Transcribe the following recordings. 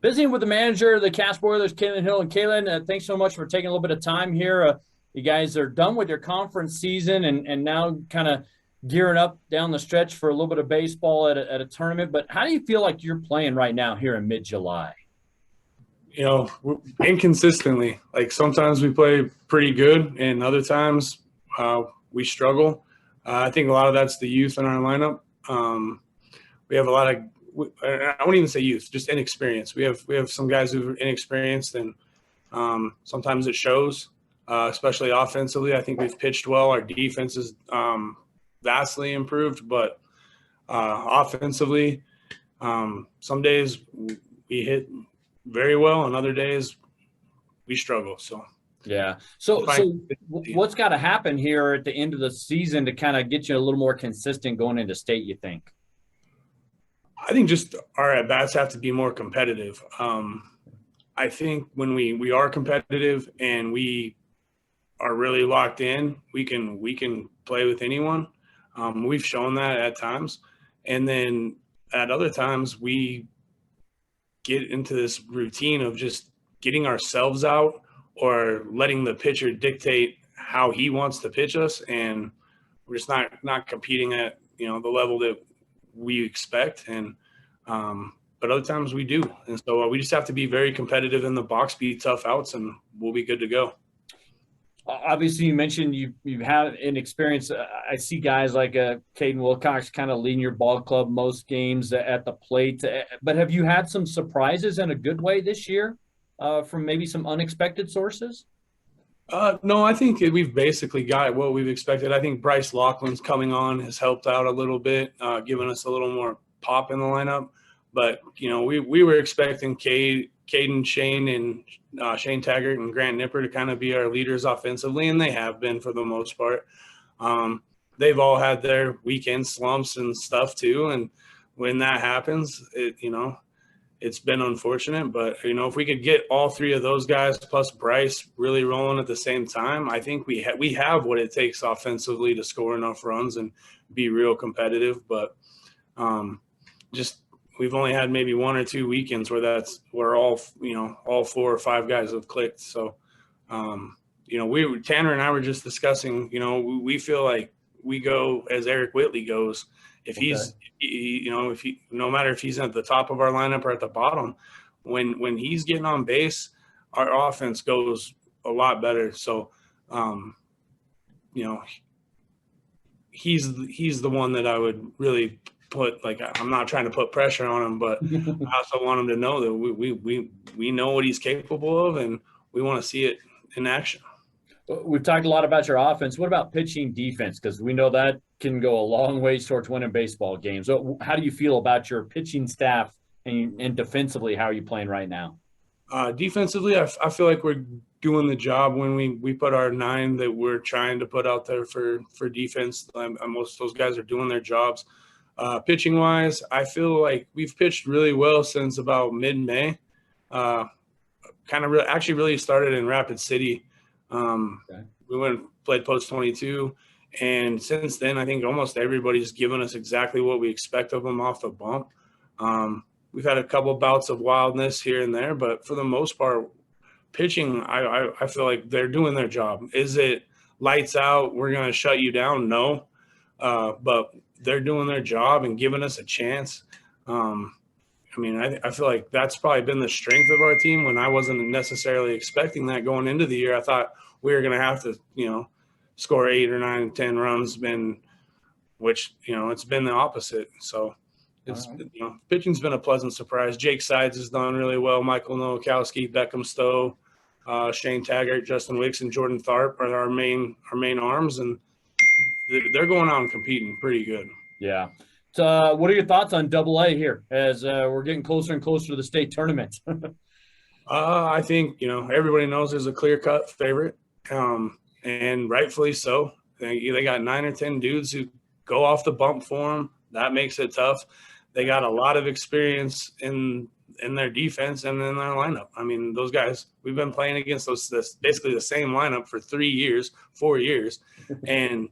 Visiting with the manager of the Casper Oilers, Kalen Hill. And Kalen, thanks so much for taking a little bit of time here. You guys are done with your conference season and now kind of gearing up down the stretch for a little bit of baseball at a tournament. But how do you feel like you're playing right now here in mid-July? Inconsistently. Like sometimes we play pretty good, and other times we struggle. I think a lot of that's the youth in our lineup. We have a lot of I won't even say youth, just inexperience. We have some guys who are inexperienced, and sometimes it shows, especially offensively. I think we've pitched well. Our defense is vastly improved, but offensively, some days we hit very well, and other days we struggle. So yeah. So what's got to happen here at the end of the season to kind of get you a little more consistent going into state, you think? I think just our at-bats have to be more competitive. I think when we are competitive and we are really locked in, we can play with anyone. We've shown that at times. And then at other times we get into this routine of just getting ourselves out or letting the pitcher dictate how he wants to pitch us, and we're just not competing at the level that we expect. And but other times we do, and so we just have to be very competitive in the box, be tough outs, and we'll be good to go. Obviously, you mentioned you've had an experience. I see guys like Caden Wilcox kind of leading your ball club most games at the plate. But have you had some surprises in a good way this year from maybe some unexpected sources? No, I think we've basically got what we've expected. I think Bryce Laughlin's coming on has helped out a little bit, giving us a little more pop in the lineup. But we were expecting Caden, Shane, and Shane Taggart and Grant Nipper to kind of be our leaders offensively, and they have been for the most part. They've all had their weekend slumps and stuff too, and when that happens, it's been unfortunate. But if we could get all three of those guys plus Bryce really rolling at the same time, I think we have what it takes offensively to score enough runs and be real competitive. But just we've only had maybe one or two weekends where all 4 or 5 guys have clicked. So, Tanner and I were just discussing, we feel like we go as Eric Whitley goes. If no matter if he's at the top of our lineup or at the bottom, when he's getting on base, our offense goes a lot better. So, he's the one that I would really put, like, I'm not trying to put pressure on him, but I also want him to know that we know what he's capable of, and we want to see it in action. We've talked a lot about your offense. What about pitching defense? Because we know that can go a long ways towards winning baseball games. So how do you feel about your pitching staff and defensively? How are you playing right now? Defensively, I feel like we're doing the job when we put our 9 that we're trying to put out there for defense. Most of those guys are doing their jobs. Pitching wise, I feel like we've pitched really well since about mid-May. Actually really started in Rapid City. We went and played post 22, and since then I think almost everybody's given us exactly what we expect of them off the bump. We've had a couple bouts of wildness here and there, but for the most part, pitching, I feel like they're doing their job. Is it lights out, we're going to shut you down? No. But they're doing their job and giving us a chance. I feel like that's probably been the strength of our team when I wasn't necessarily expecting that going into the year. I thought we were going to have to, score 8 or 9, 10 runs, which it's been the opposite. So it's, pitching's been a pleasant surprise. Jake Sides has done really well. Michael Nowakowski, Beckham Stowe, Shane Taggart, Justin Wicks, and Jordan Tharp are our main arms, and they're going out and competing pretty good. Yeah. So what are your thoughts on AA here as we're getting closer and closer to the state tournament? I think, everybody knows there's a clear-cut favorite, and rightfully so. They got 9 or 10 dudes who go off the bump for them. That makes it tough. They got a lot of experience in their defense and in their lineup. I mean, those guys, we've been playing against basically the same lineup for 4 years, and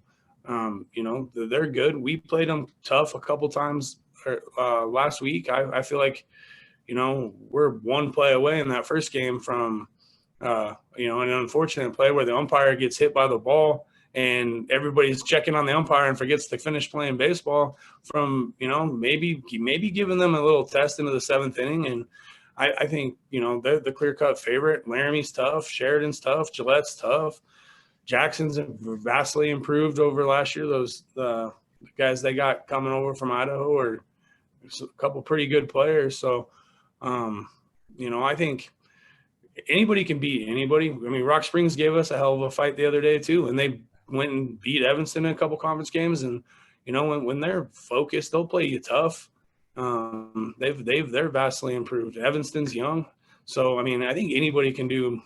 they're good. We played them tough a couple times last week. I feel like you know, we're one play away in that first game from, you know, an unfortunate play where the umpire gets hit by the ball and everybody's checking on the umpire and forgets to finish playing baseball from, you know, maybe giving them a little test into the 7th inning. And I think, you know, they're the clear-cut favorite. Laramie's tough. Sheridan's tough. Gillette's tough. Jackson's vastly improved over last year. Those the guys they got coming over from Idaho are a couple pretty good players. So, you know, I think anybody can beat anybody. I mean, Rock Springs gave us a hell of a fight the other day too, and they went and beat Evanston in a couple conference games. And you know, when they're focused, they'll play you tough. They're vastly improved. Evanston's young, so I mean, I think anybody can do,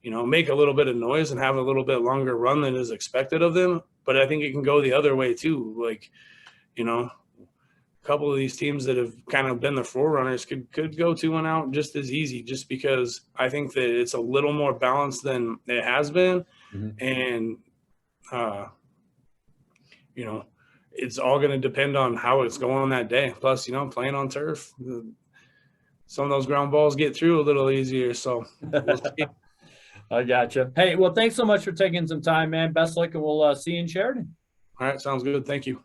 you know, make a little bit of noise and have a little bit longer run than is expected of them. But I think it can go the other way too. Like, you know, a couple of these teams that have kind of been the forerunners could go 2-1 out just as easy, just because I think that it's a little more balanced than it has been. Mm-hmm. And, you know, it's all going to depend on how it's going that day. Plus, you know, playing on turf, some of those ground balls get through a little easier. So we'll see. I gotcha. Hey, well, thanks so much for taking some time, man. Best luck, and we'll see you in Sheridan. All right. Sounds good. Thank you.